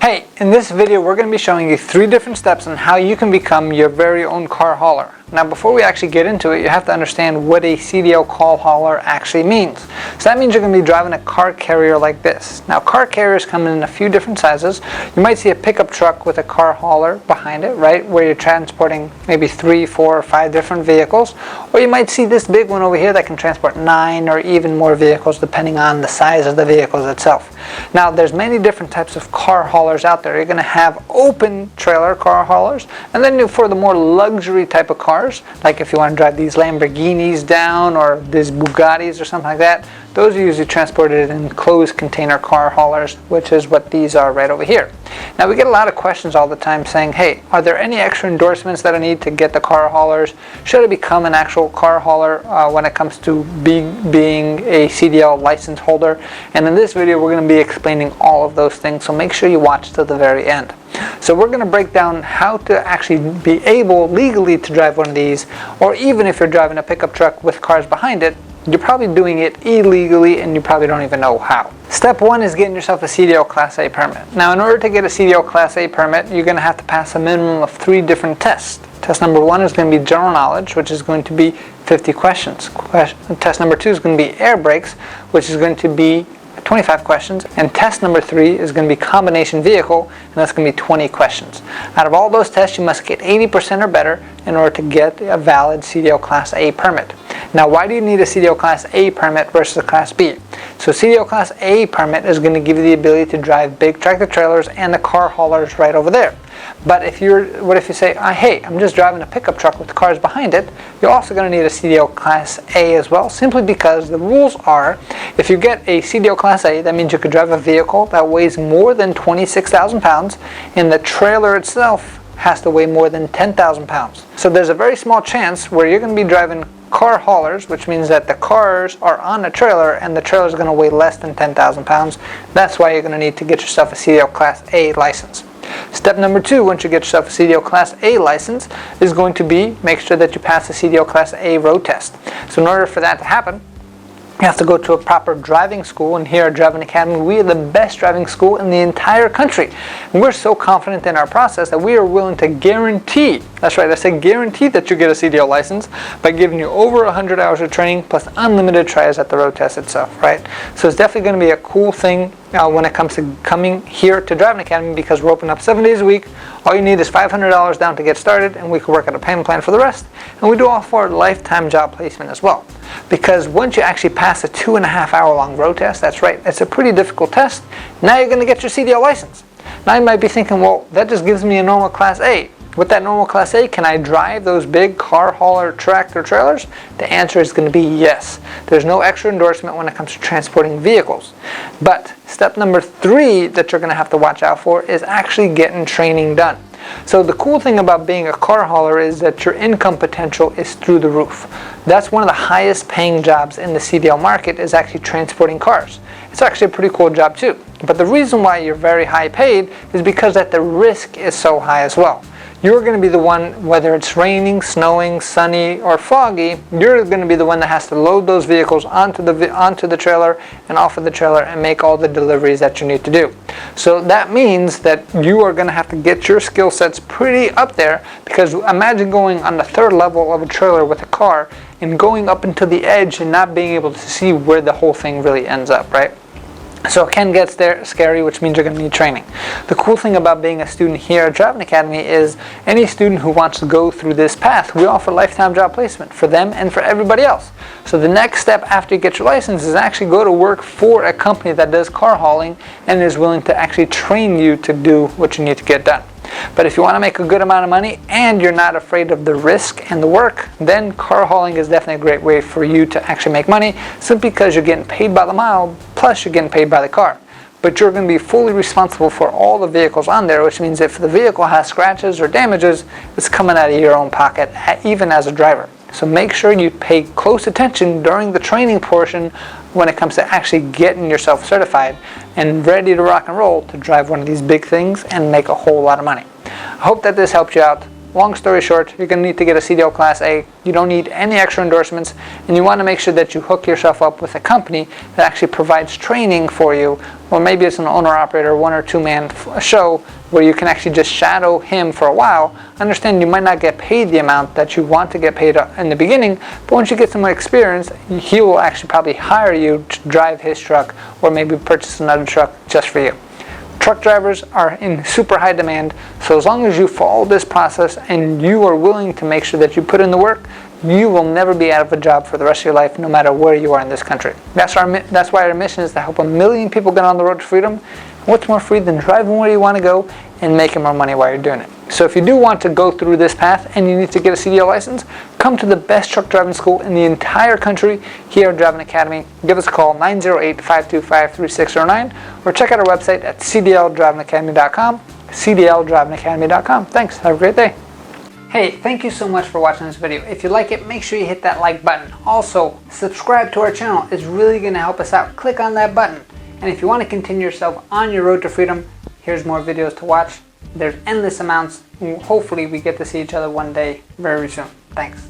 Hey, in this video we're going to be showing you 3 different steps on how you can become your very own car hauler. Now before we actually get into it, you have to understand what a CDL car hauler actually means. So that means you're going to be driving a car carrier like this. Now car carriers come in a few different sizes. You might see a pickup truck with a car hauler behind it, right, where you're transporting maybe 3, 4, or 5 different vehicles. Or you might see this big one over here that can transport 9 or even more vehicles depending on the size of the vehicles itself. Now there's many different types of car haulers out there. You're going to have open trailer car haulers, and then for the more luxury type of cars, like if you want to drive these Lamborghinis down or these Bugattis or something like that, those are usually transported in closed container car haulers, which is what these are right over here. Now we get a lot of questions all the time saying, hey, are there any extra endorsements that I need to get the car haulers? Should I become an actual car hauler when it comes to being a CDL license holder? And in this video we're going to be explaining all of those things, so make sure you watch to the very end. So we're going to break down how to actually be able legally to drive one of these, or even if you're driving a pickup truck with cars behind it, you're probably doing it illegally and you probably don't even know how. Step 1 is getting yourself a CDL Class A permit. Now in order to get a CDL Class A permit, you're going to have to pass a minimum of 3 different tests. Test number 1 is going to be general knowledge, which is going to be 50 questions. Test number 2 is going to be air brakes, which is going to be 25 questions, and test number 3 is going to be combination vehicle, and that's going to be 20 questions. Out of all those tests, you must get 80% or better in order to get a valid CDL Class A permit. Now why do you need a CDL Class A permit versus a Class B? So CDL Class A permit is going to give you the ability to drive big tractor trailers and the car haulers right over there. But what if you say, hey, I'm just driving a pickup truck with cars behind it, you're also going to need a CDL Class A as well, simply because the rules are, if you get a CDL Class A, that means you could drive a vehicle that weighs more than 26,000 pounds, and the trailer itself has to weigh more than 10,000 pounds. So there's a very small chance where you're going to be driving car haulers, which means that the cars are on a trailer and the trailer is going to weigh less than 10,000 pounds. That's why you're going to need to get yourself a CDL Class A license. Step number 2, once you get yourself a CDL Class A license, is going to be make sure that you pass the CDL Class A road test. So in order for that to happen, you have to go to a proper driving school, and here at Driving Academy, we are the best driving school in the entire country. And we're so confident in our process that we are willing to guarantee, that's right, I say guarantee, that you get a CDL license by giving you over 100 hours of training plus unlimited tries at the road test itself, right? So it's definitely going to be a cool thing when it comes to coming here to Driving Academy, because we're open up 7 days a week. All you need is $500 down to get started, and we can work out a payment plan for the rest. And we do offer lifetime job placement as well. Because once you actually pass a 2.5 hour long road test, that's right, it's a pretty difficult test, now you're going to get your CDL license. Now you might be thinking, well, that just gives me a normal Class A. With that normal Class A, can I drive those big car hauler tractor trailers? The answer is going to be yes. There's no extra endorsement when it comes to transporting vehicles. But step number 3 that you're going to have to watch out for is actually getting training done. So the cool thing about being a car hauler is that your income potential is through the roof. That's one of the highest paying jobs in the CDL market, is actually transporting cars. It's actually a pretty cool job too. But the reason why you're very high paid is because that the risk is so high as well. You're going to be the one, whether it's raining, snowing, sunny, or foggy, you're going to be the one that has to load those vehicles onto the trailer and off of the trailer and make all the deliveries that you need to do. So that means that you are going to have to get your skill sets pretty up there, because imagine going on the 3rd level of a trailer with a car and going up into the edge and not being able to see where the whole thing really ends up, right? So it can get scary, which means you're going to need training. The cool thing about being a student here at Driving Academy is any student who wants to go through this path, we offer lifetime job placement for them and for everybody else. So the next step after you get your license is actually go to work for a company that does car hauling and is willing to actually train you to do what you need to get done. But if you want to make a good amount of money and you're not afraid of the risk and the work, then car hauling is definitely a great way for you to actually make money, simply because you're getting paid by the mile, plus you're getting paid by the car. But you're going to be fully responsible for all the vehicles on there, which means if the vehicle has scratches or damages, it's coming out of your own pocket, even as a driver. So make sure you pay close attention during the training portion when it comes to actually getting yourself certified and ready to rock and roll to drive one of these big things and make a whole lot of money. I hope that this helped you out. long story short, you're going to need to get a CDL Class A. You don't need any extra endorsements, and you want to make sure that you hook yourself up with a company that actually provides training for you, or maybe it's an owner-operator, 1 or 2 man show where you can actually just shadow him for a while. Understand you might not get paid the amount that you want to get paid in the beginning, but once you get some more experience, he will actually probably hire you to drive his truck, or maybe purchase another truck just for you. Truck drivers are in super high demand, so as long as you follow this process and you are willing to make sure that you put in the work, you will never be out of a job for the rest of your life, no matter where you are in this country. That's why our mission is to help 1 million people get on the road to freedom. What's more free than driving where you want to go and making more money while you're doing it? So if you do want to go through this path and you need to get a CDL license, come to the best truck driving school in the entire country here at Driving Academy. Give us a call, 908-525-3609, or check out our website at cdldrivingacademy.com, cdldrivingacademy.com. Thanks. Have a great day. Hey, thank you so much for watching this video. If you like it, make sure you hit that like button. Also, subscribe to our channel. It's really going to help us out. Click on that button. And if you want to continue yourself on your road to freedom, here's more videos to watch. There's endless amounts. Hopefully we get to see each other one day very soon. Thanks.